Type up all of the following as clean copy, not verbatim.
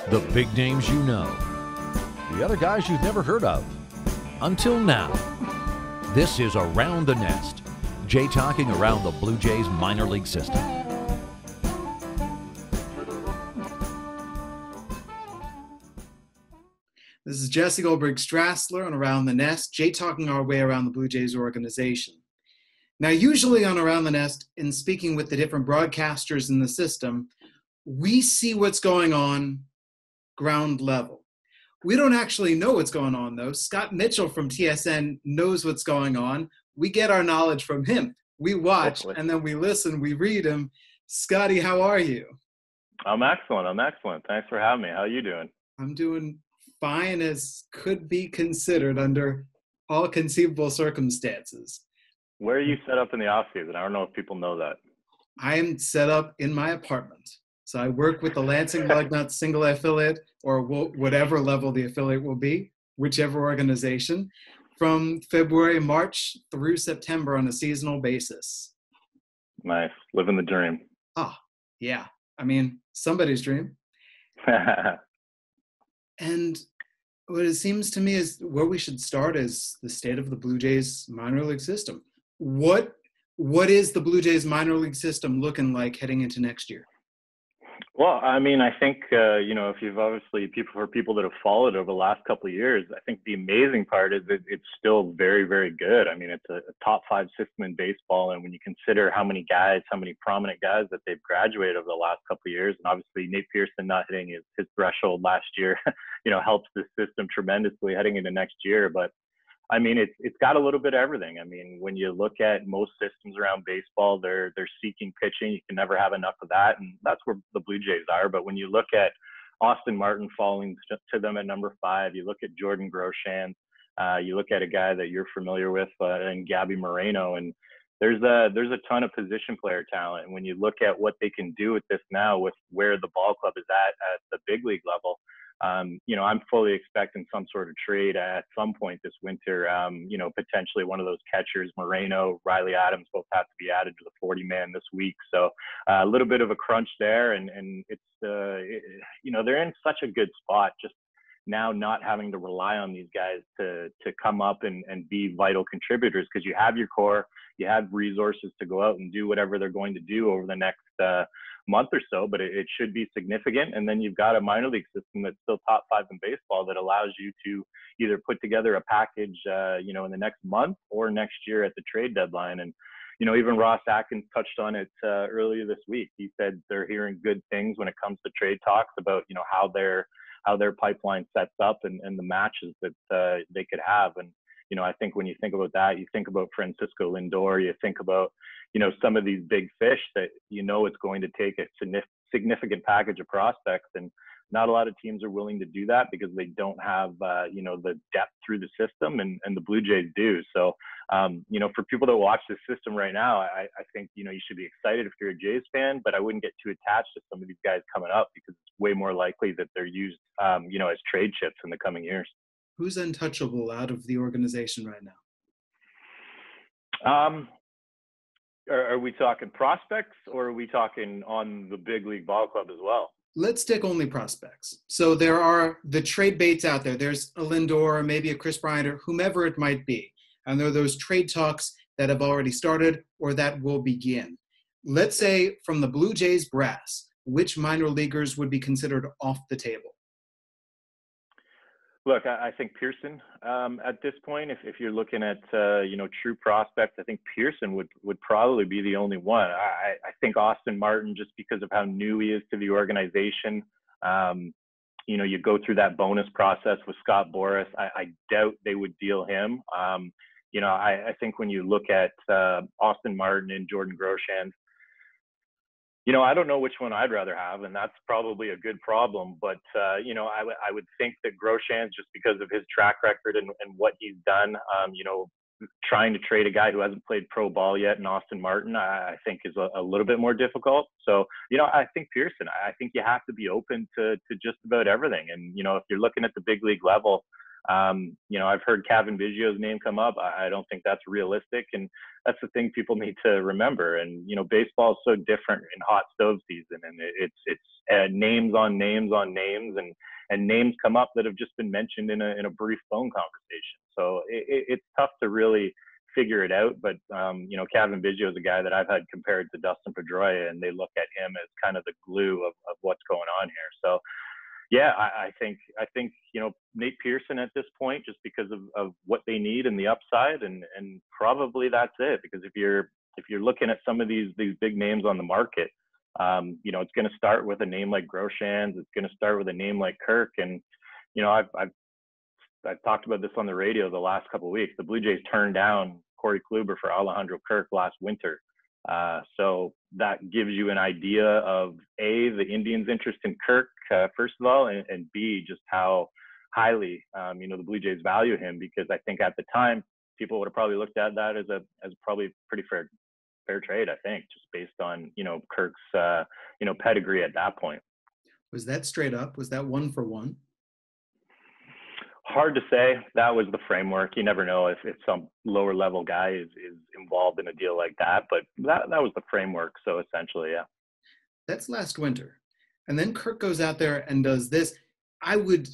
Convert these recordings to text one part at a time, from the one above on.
The big names you know. The other guys you've never heard of. Until now. This is Around the Nest. Jay talking around the Blue Jays minor league system. This is Jesse Goldberg-Strassler on Around the Nest. Jay talking our way around the Blue Jays organization. Now, usually on Around the Nest, in speaking with the different broadcasters in the system, we see what's going on ground level. We don't actually know what's going on, though. Scott Mitchell from TSN knows what's going on. We get our knowledge from him. We watch, and then we listen, we read him. Scotty, how are you? I'm excellent. Thanks for having me. How are you doing? I'm doing fine as could be considered under all conceivable circumstances. Where are you set up in the off season? I don't know if people know that. I am set up in my apartment. So I work with the Lansing Lugnut single affiliate, or whatever level the affiliate will be, whichever organization, from February, March through September on a seasonal basis. Nice. Living the dream. Oh, yeah. I mean, somebody's dream. And what it seems to me is where we should start is the state of the Blue Jays minor league system. What is the Blue Jays minor league system looking like heading into next year? Well, I mean, I think, if you've obviously, for people that have followed over the last couple of years, I think the amazing part is that it's still very, very good. I mean, it's a top 5 system in baseball. And when you consider how many prominent guys that they've graduated over the last couple of years, and obviously Nate Pearson not hitting his threshold last year, helps the system tremendously heading into next year. But I mean, it's got a little bit of everything. I mean, when you look at most systems around baseball, they're seeking pitching. You can never have enough of that, and that's where the Blue Jays are. But when you look at Austin Martin falling to them at number 5, you look at Jordan Groshans, you look at a guy that you're familiar with, and Gabby Moreno, and there's a ton of position player talent. And when you look at what they can do with this now, with where the ball club is at the big league level, I'm fully expecting some sort of trade at some point this winter. Potentially one of those catchers, Moreno, Riley Adams, both have to be added to the 40-man this week. So a little bit of a crunch there, and it's they're in such a good spot just now, not having to rely on these guys to come up and be vital contributors, because you have your core, you have resources to go out and do whatever they're going to do over the next month or so, but it should be significant. And then you've got a minor league system that's still top 5 in baseball that allows you to either put together a package, in the next month or next year at the trade deadline. And, even Ross Atkins touched on it earlier this week. He said they're hearing good things when it comes to trade talks about, how their pipeline sets up and the matches that they could have. And, I think when you think about that, you think about Francisco Lindor, you think about, some of these big fish that, it's going to take a significant package of prospects, and not a lot of teams are willing to do that because they don't have, the depth through the system, and the Blue Jays do. So, for people that watch this system right now, I think, you should be excited if you're a Jays fan, but I wouldn't get too attached to some of these guys coming up, because it's way more likely that they're used, as trade chips in the coming years. Who's untouchable out of the organization right now? Are we talking prospects, or are we talking on the big league ball club as well? Let's stick only prospects. So there are the trade baits out there. There's a Lindor, maybe a Chris Bryant, or whomever it might be. And there are those trade talks that have already started or that will begin. Let's say from the Blue Jays brass, which minor leaguers would be considered off the table? Look, I think Pearson at this point, if you're looking at, true prospects, I think Pearson would probably be the only one. I think Austin Martin, just because of how new he is to the organization, you go through that bonus process with Scott Boras. I doubt they would deal him. I think when you look at Austin Martin and Jordan Groshans, I don't know which one I'd rather have, and that's probably a good problem. But, I would think that Groshans, just because of his track record and what he's done, trying to trade a guy who hasn't played pro ball yet, and Austin Martin, I think is a little bit more difficult. So, I think Pearson, I think you have to be open to just about everything. And, if you're looking at the big league level, I've heard Cavan Biggio's name come up. I don't think that's realistic, and that's the thing people need to remember. And baseball is so different in hot stove season, and it's names on names on names, and names come up that have just been mentioned in a brief phone conversation. So it's tough to really figure it out. But Cavan Biggio is a guy that I've had compared to Dustin Pedroia, and they look at him as kind of the glue of what's going on here. So yeah, I think Nate Pearson at this point, just because of what they need and the upside, and probably that's it. Because if you're looking at some of these big names on the market, it's going to start with a name like Groshans. It's going to start with a name like Kirk. And I've talked about this on the radio the last couple of weeks. The Blue Jays turned down Corey Kluber for Alejandro Kirk last winter. So that gives you an idea of A, the Indians' interest in Kirk, first of all, and B, just how highly, the Blue Jays value him, because I think at the time, people would have probably looked at that as probably pretty fair trade, I think, just based on, Kirk's, pedigree at that point. Was that straight up? Was that 1-for-1? Hard to say. That was the framework. You never know if some lower level guy is involved in a deal like that, but that was the framework. So essentially, yeah. That's last winter. And then Kirk goes out there and does this. I would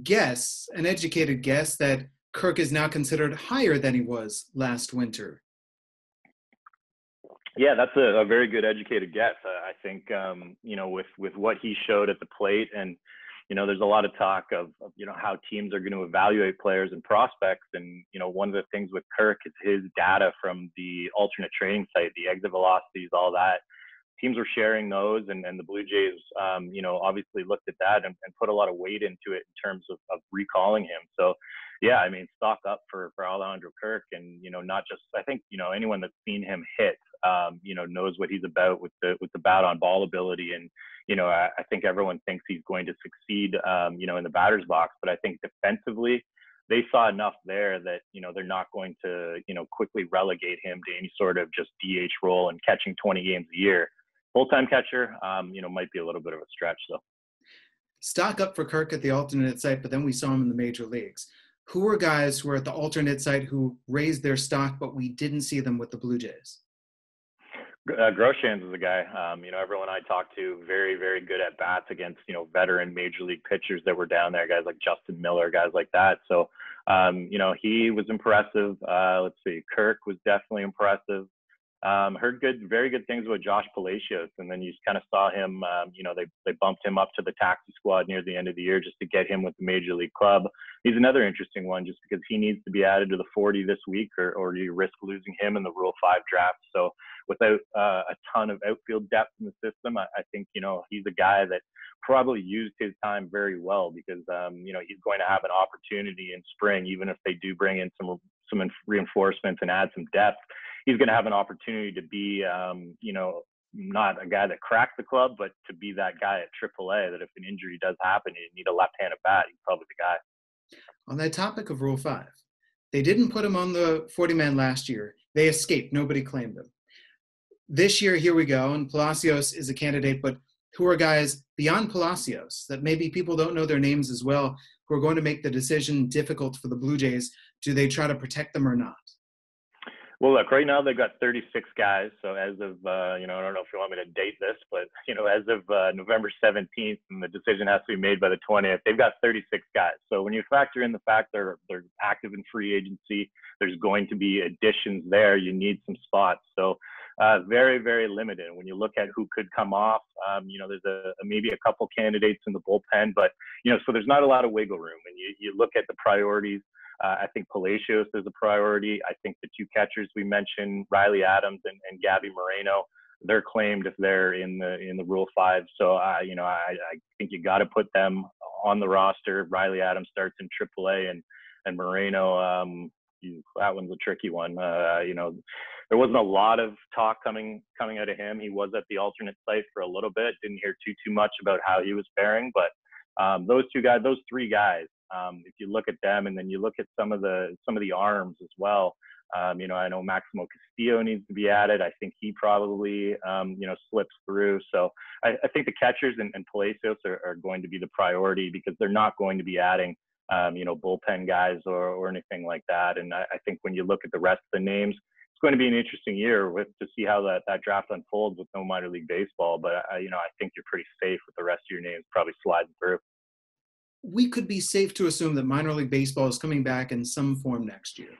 guess, an educated guess, that Kirk is now considered higher than he was last winter. Yeah, that's a very good educated guess. I think, with what he showed at the plate, and there's a lot of talk of how teams are going to evaluate players and prospects. And, one of the things with Kirk is his data from the alternate training site, the exit velocities, all that. Teams were sharing those, and the Blue Jays, obviously looked at that and put a lot of weight into it in terms of recalling him. So, yeah, I mean, stock up for Alejandro Kirk, and, not just, I think, anyone that's seen him hit, knows what he's about with the bat on ball ability. And, I think everyone thinks he's going to succeed, in the batter's box, but I think defensively, they saw enough there that, they're not going to, quickly relegate him to any sort of just DH role and catching 20 games a year. Full-time catcher, might be a little bit of a stretch, though. Stock up for Kirk at the alternate site, but then we saw him in the major leagues. Who were guys who were at the alternate site who raised their stock, but we didn't see them with the Blue Jays? Groshans is a guy, everyone I talked to, very, very good at bats against, veteran major league pitchers that were down there, guys like Justin Miller, guys like that. So, he was impressive. Let's see, Kirk was definitely impressive. Heard very good things about Josh Palacios, and then you just kind of saw him, they bumped him up to the taxi squad near the end of the year just to get him with the major league club. He's another interesting one just because he needs to be added to the 40 this week, or you risk losing him in the Rule 5 draft. So without a ton of outfield depth in the system, I think, he's a guy that probably used his time very well, because, he's going to have an opportunity in spring, even if they do bring in some reinforcements and add some depth. He's going to have an opportunity to be, not a guy that cracks the club, but to be that guy at AAA that if an injury does happen, you need a left-handed bat, he's probably the guy. On that topic of Rule 5, they didn't put him on the 40-man last year. They escaped. Nobody claimed him. This year, here we go, and Palacios is a candidate, but who are guys beyond Palacios that maybe people don't know their names as well, who are going to make the decision difficult for the Blue Jays? Do they try to protect them or not? Well, look, right now they've got 36 guys. So as of, I don't know if you want me to date this, but, as of November 17th, and the decision has to be made by the 20th, they've got 36 guys. So when you factor in the fact they're active in free agency, there's going to be additions there. You need some spots. So very, very limited. When you look at who could come off, there's maybe a couple candidates in the bullpen, but, so there's not a lot of wiggle room. And you look at the priorities. I think Palacios is a priority. I think the two catchers we mentioned, Riley Adams and Gabby Moreno, they're claimed if they're in the Rule 5. So, I think you got to put them on the roster. Riley Adams starts in AAA, and Moreno, that one's a tricky one. There wasn't a lot of talk coming out of him. He was at the alternate site for a little bit. Didn't hear too much about how he was faring, but those three guys. If you look at them, and then you look at some of the arms as well, I know Maximo Castillo needs to be added. I think he probably, slips through. So I think the catchers and Palacios are going to be the priority, because they're not going to be adding bullpen guys or anything like that. And I think when you look at the rest of the names, it's going to be an interesting year to see how that draft unfolds with no minor league baseball. But I think you're pretty safe with the rest of your names probably sliding through. We could be safe to assume that minor league baseball is coming back in some form next year.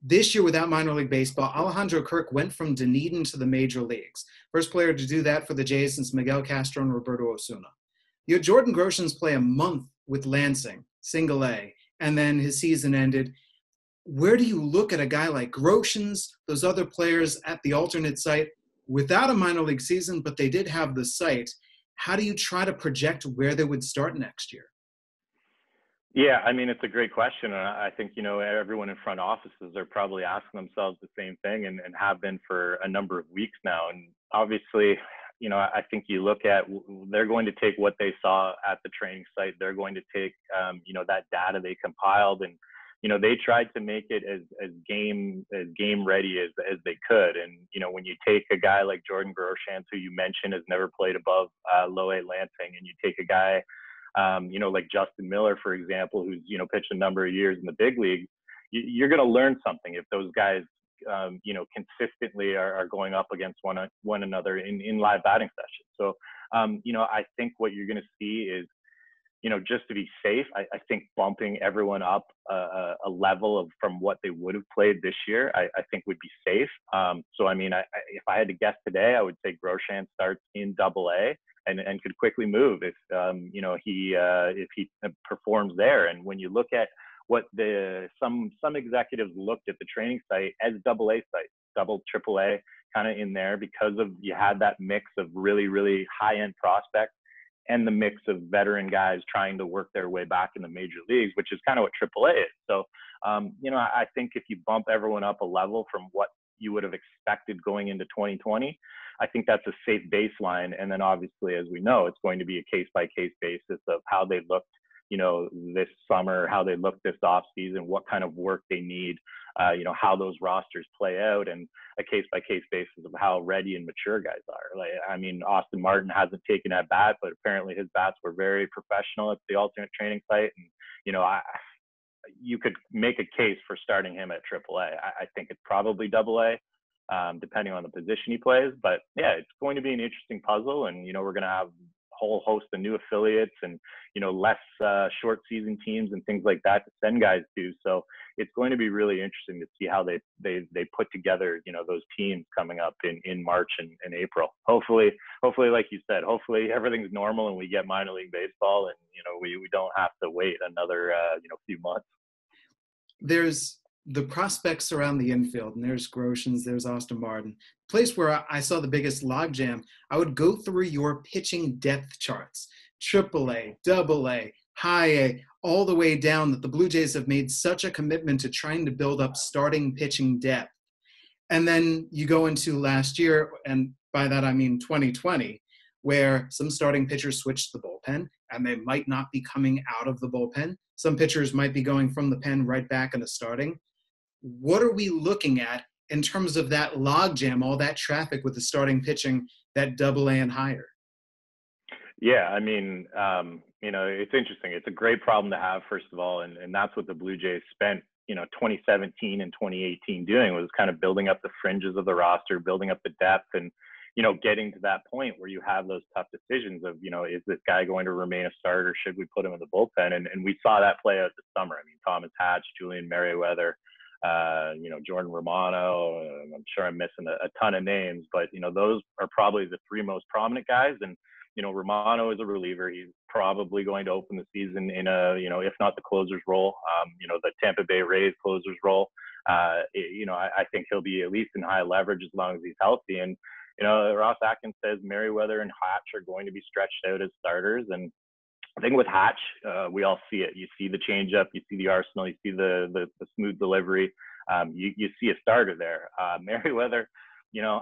This year, without minor league baseball, Alejandro Kirk went from Dunedin to the major leagues. First player to do that for the Jays since Miguel Castro and Roberto Osuna. You had Jordan Groshans play a month with Lansing, single A, and then his season ended. Where do you look at a guy like Groshans, those other players at the alternate site, without a minor league season, but they did have the site? How do you try to project where they would start next year? Yeah, I mean, it's a great question. And I think, everyone in front offices are probably asking themselves the same thing and have been for a number of weeks now. And obviously, I think you look at, they're going to take what they saw at the training site. They're going to take, that data they compiled and, they tried to make it as game ready as they could. And, when you take a guy like Jordan Groshans, who you mentioned has never played above low A Lansing, and you take a guy, like Justin Miller, for example, who's, pitched a number of years in the big league, you're going to learn something if those guys, consistently are going up against one another in live batting sessions. So, I think what you're going to see is, just to be safe, I think bumping everyone up a level from what they would have played this year, I think would be safe. So, I mean, if I had to guess today, I would say Groshans starts in Double A and could quickly move if he performs there. And when you look at what some executives looked at the training site as Double A site, double Triple A kind of in there because of you had that mix of really, really high end prospects and the mix of veteran guys trying to work their way back in the major leagues, which is kind of what AAA is. So, I think if you bump everyone up a level from what you would have expected going into 2020, I think that's a safe baseline. And then obviously, as we know, it's going to be a case by case basis of how they looked, this summer, how they look this off season, what kind of work they need, how those rosters play out, and a case by case basis of how ready and mature guys are. Like, I mean, Austin Martin hasn't taken at bat, but apparently his bats were very professional at the alternate training site. And, you could make a case for starting him at AAA. I think it's probably Double A, depending on the position he plays. But yeah, it's going to be an interesting puzzle, and we're going to have whole host of new affiliates and less short season teams and things like that to send guys to. So it's going to be really interesting to see how they put together those teams coming up in March and April. Hopefully like you said, hopefully everything's normal and we get minor league baseball and we don't have to wait another few months. There's the prospects around the infield, and there's Groshans, there's Austin Martin. Place where I saw the biggest logjam, I would go through your pitching depth charts, AAA, AA, High A, all the way down, that the Blue Jays have made such a commitment to trying to build up starting pitching depth. And then you go into last year, and by that I mean 2020, where some starting pitchers switched to the bullpen, and they might not be coming out of the bullpen. Some pitchers might be going from the pen right back into starting. What are we looking at in terms of that logjam, all that traffic with the starting pitching, that Double A and higher? Yeah, I mean, it's interesting. It's a great problem to have, first of all, and that's what the Blue Jays spent, 2017 and 2018 doing, was kind of building up the fringes of the roster, building up the depth, and getting to that point where you have those tough decisions of, is this guy going to remain a starter? Should we put him in the bullpen? And we saw that play out this summer. I mean, Thomas Hatch, Julian Merriweather, Jordan Romano. I'm sure I'm missing a ton of names, but, those are probably the three most prominent guys. And, Romano is a reliever. He's probably going to open the season in a, if not the closer's role, the Tampa Bay Rays closer's role. I think he'll be at least in high leverage as long as he's healthy. And, Ross Atkins says Merriweather and Hatch are going to be stretched out as starters. And I think with Hatch, we all see it. You see the changeup, you see the arsenal, you see the smooth delivery. You see a starter there. Merriweather,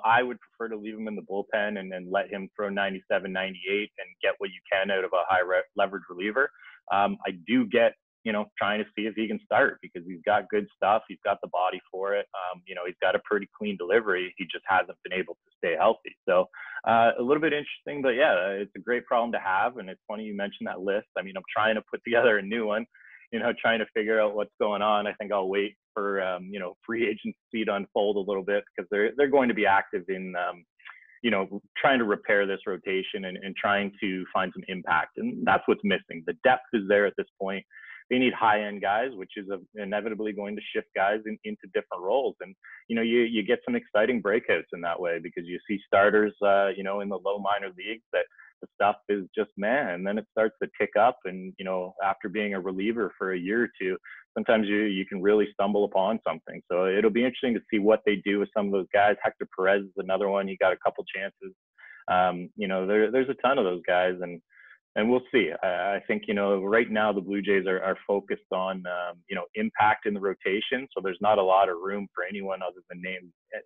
I would prefer to leave him in the bullpen and then let him throw 97, 98 and get what you can out of a high leverage reliever. I do get, trying to see if he can start because he's got good stuff. He's got the body for it. He's got a pretty clean delivery. He just hasn't been able to stay healthy. So a little bit interesting, but yeah, it's a great problem to have. And it's funny you mentioned that list. I mean, I'm trying to put together a new one. trying to figure out what's going on. I think I'll wait for, free agency to unfold a little bit, because they're going to be active in, trying to repair this rotation and trying to find some impact. And that's what's missing. The depth is there at this point. They need high-end guys, which is inevitably going to shift guys into different roles. And, you get some exciting breakouts in that way, because you see starters, in the low minor leagues that the stuff is just, man, and then it starts to tick up. And, after being a reliever for a year or two, sometimes you can really stumble upon something. So it'll be interesting to see what they do with some of those guys. Hector Perez is another one. He got a couple chances. There's a ton of those guys, and we'll see. I think, right now the Blue Jays are focused on, impact in the rotation. So there's not a lot of room for anyone other than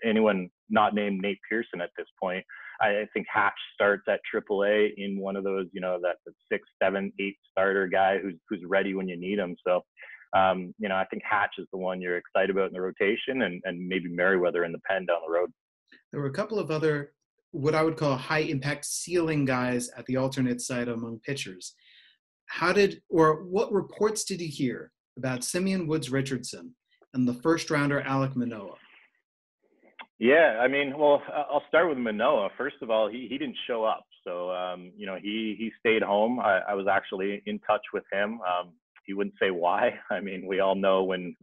anyone not named Nate Pearson at this point. I think Hatch starts at AAA in one of those, that 6, 7, 8 starter guy who's ready when you need him. So, I think Hatch is the one you're excited about in the rotation, and maybe Merriweather in the pen down the road. There were a couple of other, what I would call high impact ceiling guys at the alternate side among pitchers. What reports did you hear about Simeon Woods Richardson and the first rounder Alek Manoah? Yeah, I'll start with Manoah. First of all, he didn't show up. So, he stayed home. I was actually in touch with him. He wouldn't say why. We all know when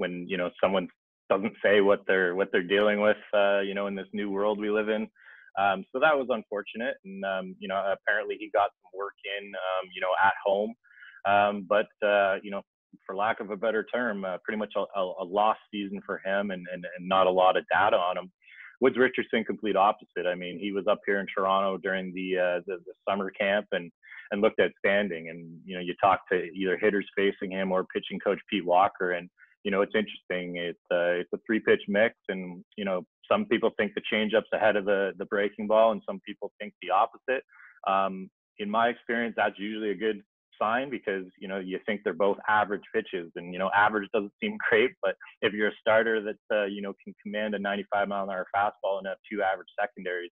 someone doesn't say what they're dealing with, in this new world we live in. So that was unfortunate. And, apparently he got some work in, at home. But for lack of a better term, pretty much a lost season for him, and not a lot of data on him. Woods Richardson, complete opposite. He was up here in Toronto during the summer camp and looked outstanding. And, you talk to either hitters facing him or pitching coach Pete Walker, and, it's interesting. It's a 3-pitch mix, and, some people think the changeup's ahead of the breaking ball, and some people think the opposite. In my experience, that's usually a good sign, because, you think they're both average pitches, and, average doesn't seem great, but if you're a starter that, can command a 95-mile-an-hour fastball and have 2 average secondaries,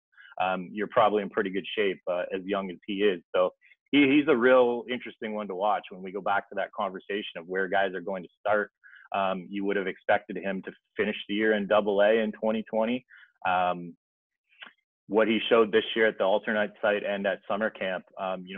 you're probably in pretty good shape, as young as he is. So he's a real interesting one to watch. When we go back to that conversation of where guys are going to start, you would have expected him to finish the year in AA in 2020. What he showed this year at the alternate site and at summer camp,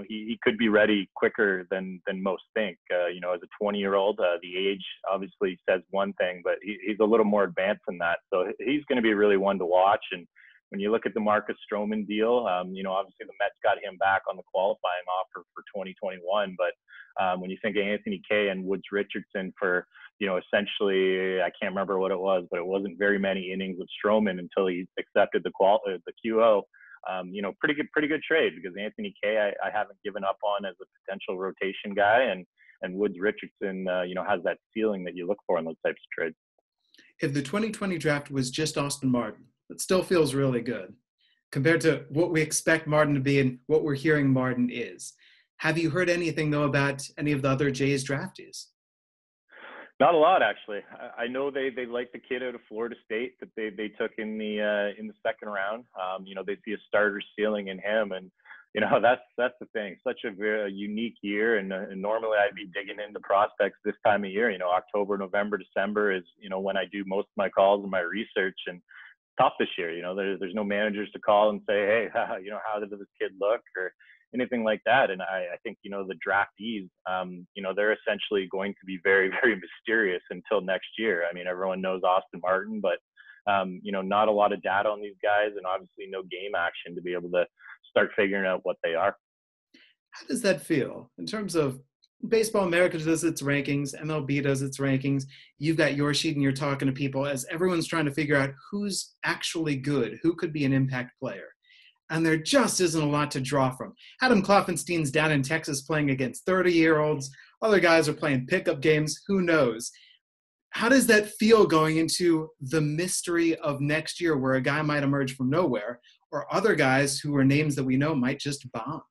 he could be ready quicker than most think. As a 20-year-old, the age obviously says one thing, but he's a little more advanced than that. So he's going to be really one to watch. And when you look at the Marcus Stroman deal, obviously the Mets got him back on the qualifying offer for 2021. But when you think of Anthony Kay and Woods Richardson for, essentially, I can't remember what it was, but it wasn't very many innings of Stroman until he accepted the QO. Pretty good trade, because Anthony Kay I haven't given up on as a potential rotation guy, and Woods Richardson has that ceiling that you look for in those types of trades. If the 2020 draft was just Austin Martin, it still feels really good compared to what we expect Martin to be and what we're hearing Martin is. Have you heard anything, though, about any of the other Jays draftees? Not a lot, actually. I know they like the kid out of Florida State that they took in the second round. They see a starter ceiling in him, and that's the thing. Such a very unique year, and normally I'd be digging into prospects this time of year. October, November, December is when I do most of my calls and my research, and tough this year. There's no managers to call and say, hey, how does this kid look, or anything like that. And I think, the draftees, they're essentially going to be very, very mysterious until next year. Everyone knows Austin Martin, but, not a lot of data on these guys, and obviously no game action to be able to start figuring out what they are. How does that feel in terms of Baseball America does its rankings, MLB does its rankings, you've got your sheet and you're talking to people as everyone's trying to figure out who's actually good, who could be an impact player. And there just isn't a lot to draw from. Adam Kloffenstein's down in Texas playing against 30-year-olds. Other guys are playing pickup games. Who knows? How does that feel going into the mystery of next year, where a guy might emerge from nowhere, or other guys who are names that we know might just bomb?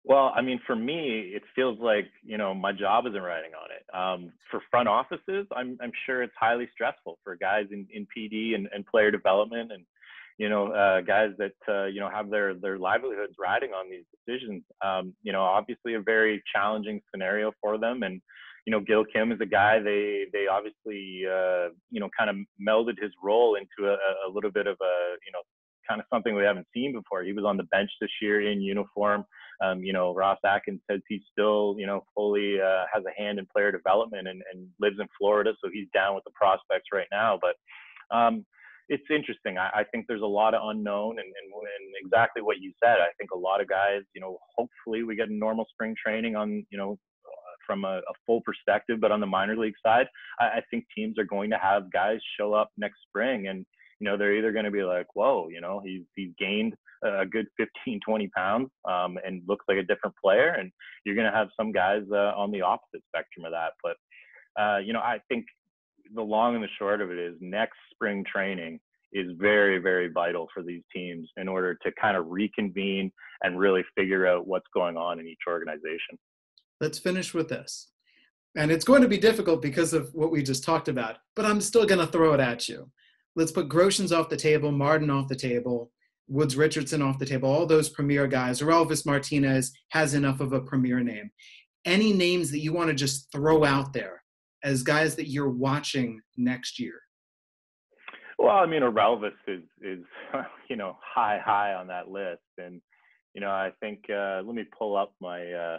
Well, for me, it feels like, my job isn't riding on it. For front offices, I'm sure it's highly stressful for guys in PD and player development, and guys that, have their livelihoods riding on these decisions. Obviously a very challenging scenario for them. And, Gil Kim is a guy they obviously, kind of melded his role into a little bit of a, kind of something we haven't seen before. He was on the bench this year in uniform. Ross Atkins says he still, fully has a hand in player development and lives in Florida. So he's down with the prospects right now. But it's interesting. I think there's a lot of unknown and exactly what you said. I think a lot of guys, hopefully we get a normal spring training on, from a full perspective, but on the minor league side, I think teams are going to have guys show up next spring and, they're either going to be like, whoa, he's gained a good 15, 20 pounds and looks like a different player. And you're going to have some guys on the opposite spectrum of that. But, I think the long and the short of it is next spring training is very, very vital for these teams in order to kind of reconvene and really figure out what's going on in each organization. Let's finish with this. And it's going to be difficult because of what we just talked about, but I'm still going to throw it at you. Let's put Groshans off the table, Martin off the table, Woods Richardson off the table, all those premier guys, or Elvis Martinez has enough of a premier name. Any names that you want to just throw out there as guys that you're watching next year? Well, I mean, Elvis is high on that list. And, I think, let me pull up my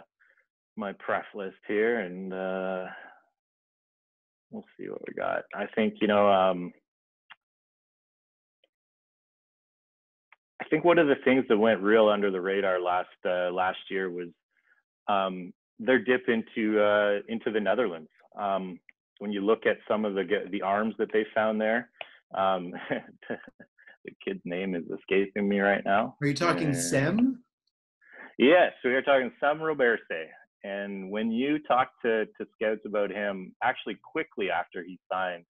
pref list here and we'll see what we got. I think, I think one of the things that went real under the radar last year was their dip into the Netherlands. When you look at some of the arms that they found there, the kid's name is escaping me right now. Are you talking Sem? Yes, we are talking Sam Roberse. And when you talk to scouts about him, actually quickly after he signed,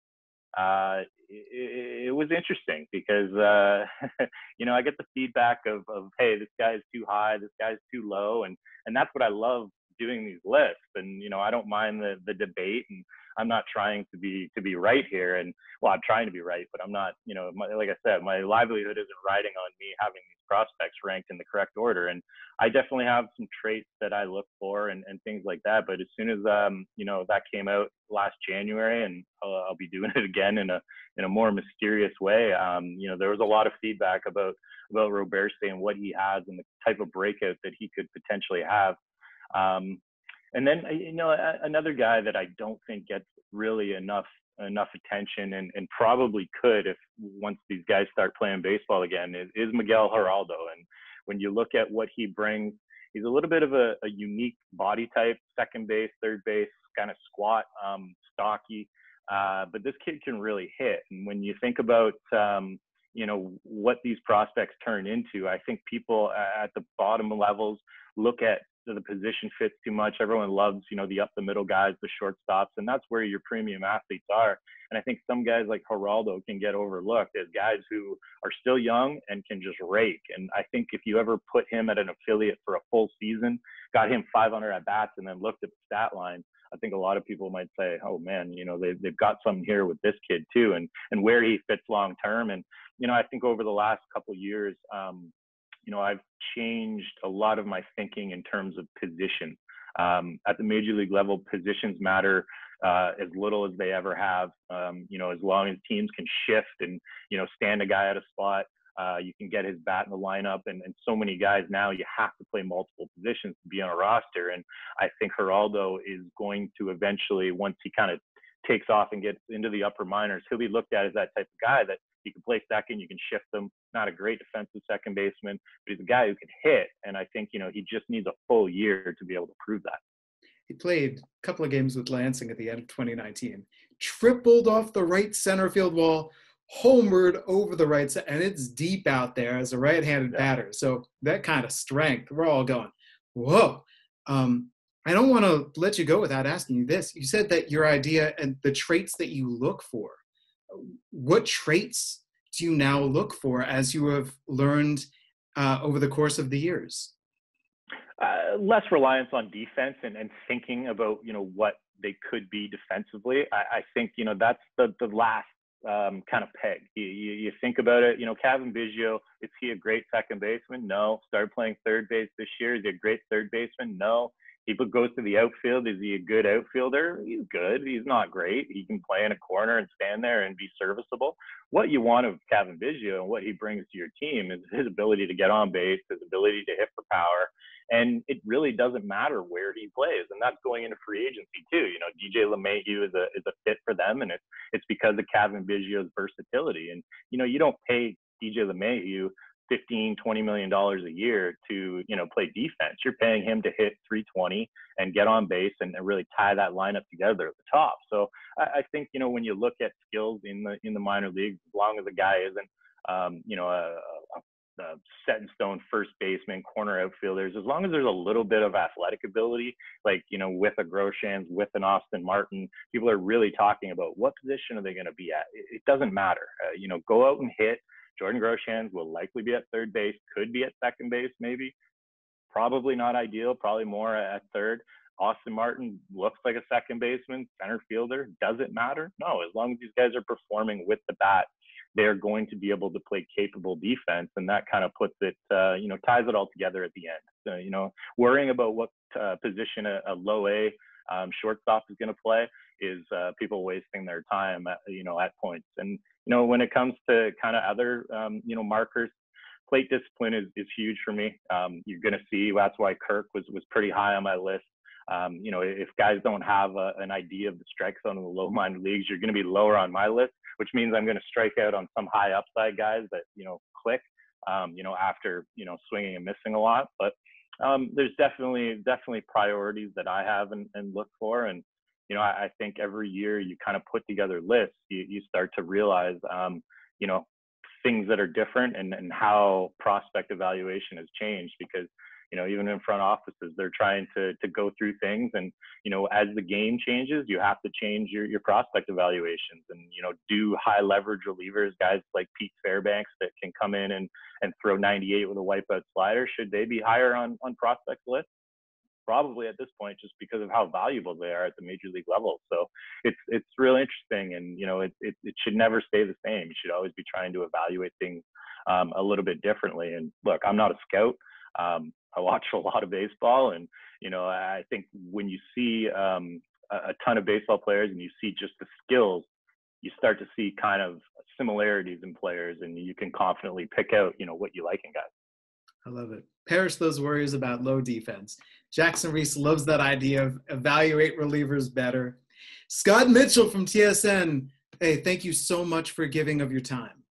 it was interesting because, I get the feedback of, hey, this guy's too high, this guy's too low. And that's what I love doing these lists. And, I don't mind the debate, and I'm not trying to be right here. And well, I'm trying to be right, but I'm not, like I said, my livelihood isn't riding on me having these prospects ranked in the correct order. And I definitely have some traits that I look for and things like that. But as soon as, that came out last January, and I'll be doing it again in a more mysterious way. There was a lot of feedback about Roberse and what he has and the type of breakout that he could potentially have. And then, another guy that I don't think gets really enough attention and probably could if once these guys start playing baseball again is Miguel Geraldo. And when you look at what he brings, he's a little bit of a unique body type, second base, third base, kind of squat, stocky. But this kid can really hit. And when you think about, what these prospects turn into, I think people at the bottom levels look at the position fits too much. Everyone loves, the up the middle guys, the shortstops, and that's where your premium athletes are. And I think some guys like Geraldo can get overlooked as guys who are still young and can just rake. And I think if you ever put him at an affiliate for a full season, got him 500 at bats, and then looked at the stat line, I think a lot of people might say, oh man, they've got something here with this kid too, and where he fits long term. And I think over the last couple of years, I've changed a lot of my thinking in terms of position. At the major league level, positions matter as little as they ever have. As long as teams can shift and, stand a guy at a spot, you can get his bat in the lineup. And so many guys now, you have to play multiple positions to be on a roster. And I think Geraldo is going to eventually, once he kind of takes off and gets into the upper minors, he'll be looked at as that type of guy that you can play second, you can shift them. Not a great defensive second baseman, but he's a guy who can hit. And I think, he just needs a full year to be able to prove that. He played a couple of games with Lansing at the end of 2019, tripled off the right center field wall, homered over the right side, and it's deep out there as a right-handed batter. So that kind of strength, we're all going, whoa. I don't want to let you go without asking you this. You said that your idea and the traits that you look for, what traits do you now look for as you have learned over the course of the years? Less reliance on defense and thinking about, what they could be defensively. I think, that's the last kind of peg. You think about it, Kevin Biggio, is he a great second baseman? No. Started playing third base this year. Is he a great third baseman? No. He goes to the outfield. Is he a good outfielder? He's good. He's not great. He can play in a corner and stand there and be serviceable. What you want of Cavan Biggio and what he brings to your team is his ability to get on base, his ability to hit for power. And it really doesn't matter where he plays. And that's going into free agency too. You know, DJ LeMahieu is a fit for them. And it's because of Cavan Biggio's versatility. And, you know, you don't pay DJ LeMahieu $15-20 million a year to, you know, play defense. You're paying him to hit 320 and get on base and really tie that lineup together at the top. So I think, you know, when you look at skills in the minor leagues, as long as a guy isn't, you know, a set in stone first baseman, corner outfielders, as long as there's a little bit of athletic ability, like, you know, with a Groshans, with an Austin Martin, people are really talking about what position are they going to be at. It doesn't matter. You know, go out and hit. Jordan Groshans will likely be at third base, could be at second base, maybe. Probably not ideal, probably more at third. Austin Martin looks like a second baseman, center fielder. Does it matter? No, as long as these guys are performing with the bat, they're going to be able to play capable defense. And that kind of puts it, you know, ties it all together at the end. So, you know, worrying about what position a low A shortstop is going to play is people wasting their time at, you know, at points. And, you know, when it comes to kind of other, you know, markers, plate discipline is huge for me. You're going to see, that's why Kirk was pretty high on my list. You know, if guys don't have an idea of the strike zone in the low minor leagues, you're going to be lower on my list, which means I'm going to strike out on some high upside guys that, you know, click, you know, after, you know, swinging and missing a lot. But there's definitely priorities that I have and look for. And, you know, I think every year you kind of put together lists, you start to realize, you know, things that are different and how prospect evaluation has changed, because, you know, even in front offices, they're trying to go through things. And, you know, as the game changes, you have to change your prospect evaluations and, you know, do high leverage relievers, guys like Pete Fairbanks that can come in and throw 98 with a wipeout slider. Should they be higher on prospect lists? Probably at this point, just because of how valuable they are at the major league level. So it's really interesting, and, you know, it should never stay the same. You should always be trying to evaluate things a little bit differently. And look, I'm not a scout. I watch a lot of baseball, and, you know, I think when you see a ton of baseball players and you see just the skills, you start to see kind of similarities in players, and you can confidently pick out, you know, what you like in guys. I love it. Perish those worries about low defense. Jackson Reese loves that idea of evaluate relievers better. Scott Mitchell from TSN. Hey, thank you so much for giving of your time.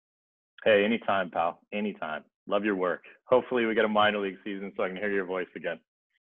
Hey, anytime, pal. Anytime. Love your work. Hopefully we get a minor league season so I can hear your voice again.